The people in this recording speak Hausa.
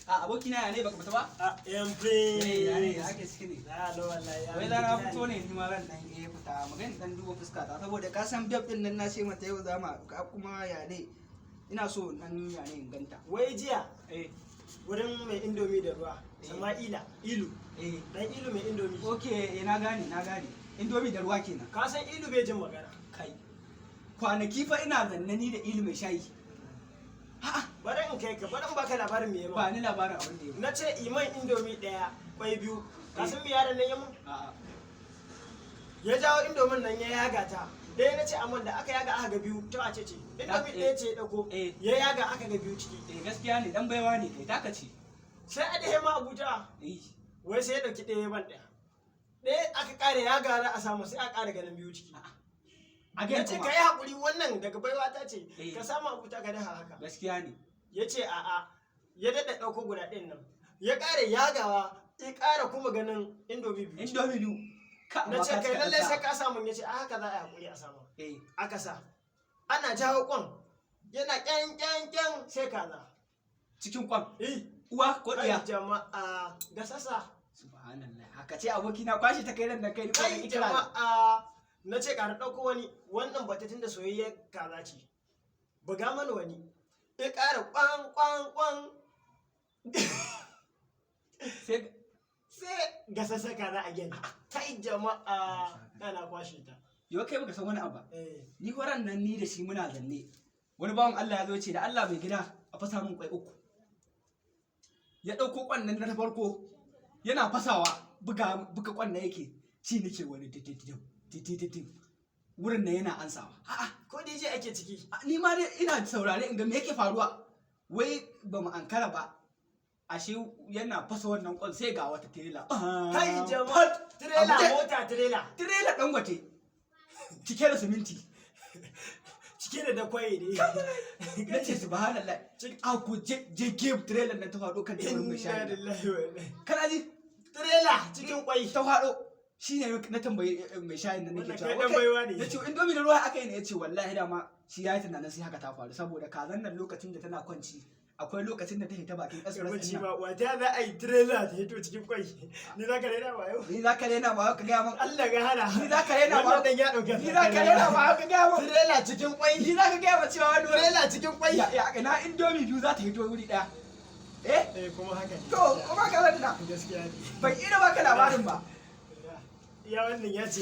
A abokina ya ne baka fita ba? Yan prince. Ya ne ake ciki ne. No wallahi. Wai za na fito ne ni ma ran dan fita magana dan duba fuska ta saboda ka san beb din nan na ce mata yau za mu kuma ya ne. Ina so nan ya ne in ganta. Wai jiya wurin mai indomi da ruwa. Sama'ila, Ilu. Dan Ilu mai indomi. Okay, na gane. Indomi da ruwa kenan. Ka san Ilu bai jin magana. Kai. Kwanaki fa ina zannani da Ilu mai shayi. Bari in kai ka, bari in baka labarin me ya Ba ni labarin abin da ya Na ce iman indomi daya, kwai biyu. Ka san me yaron nan ya mun? A'a. Ya jawo indomin nan ya yaga ta. Dai na ce amma da aka yaga aka ga biyu ta wace ce. Indomi ɗaya ce ya dauko. Ya yaga aka ga biyu ciki. Gaskiya ne dan baiwa ne kai taka ce. Sai a dahe ma Abuja. Wai sai ya dauki ɗaya ban ɗaya. Ɗaya aka ƙara yaga za a samu sai a ƙara ganin biyu ciki. Ya ce ka yi haƙuri wannan daga baiwa ta ce ka samu abuta ka daha haka. Gaskiya ne. Ya ce a'a ya daɗa ɗauko guda ɗin nan. Ya ƙara yagawa ya ƙara kuma ganin indomi biyu. Indomi biyu. Na ce kai lallai sai ka samu ya ce a haka za a yi haƙuri a samu. Aka sa. Ana jawo kwan yana ƙyan sai kaza. Cikin kwan? Uwa ko ɗiya? Ai jama'a ga sassa. Subhanallah. Haka ce abokina kwashi ta kai nan da kai ni kai jama'a. Na ce ƙara ɗauko wani wannan batatun da soyayya kaza ce buga mana wani ya ƙara kwan sai gasassa kaza a gani kai jama'a ana kwashe ta yau kai baka san wani abu ni horan nan ni da shi muna zanne wani bawan Allah ya zo ce da Allah mai gida a fasa min kwai 3 ya ɗauko kwan nan na farko yana fasawa buga kwan na yake ci nake wani tititin wurin da yana ansawa. Ko DJ ake ciki? Ni ma dai ina saurare in ga me yake faruwa. Wai ba mu ankara ba. Ashe yana fasa wannan kwan sai ga wata tirela. Kai jama'a tirela mota tirela. Tirela Dangote. Cike da siminti. Cike da dakwai ne. Nace subhanallah. A ku je game tirela nan ta faɗo kan teburin mai shayi. Kana ji? Tirela cikin kwai ta faɗo. Shi ne na tambayi mai shayin da nake cewa ya ce indomi da ruwa aka yi ne ya ce wallahi dama shi ya yi tunanin sai haka ta faru saboda kazan nan lokacin da tana kwanci akwai lokacin da ta hita bakin express ɗin nan wata za a yi trailer ta hito cikin kwai ni za ka rena ba yau ni za ka rena ba ka gaya min Allah ga hana ni za ka rena ba wannan ya dauka ni za ka rena ba ka gaya min trailer cikin kwai ni za ka gaya min cewa wani trailer cikin kwai ya na indomi biyu za ta hito wuri daya kuma haka to kuma ka rena gaskiya ne ban ina baka labarin ba ya wannan ya ce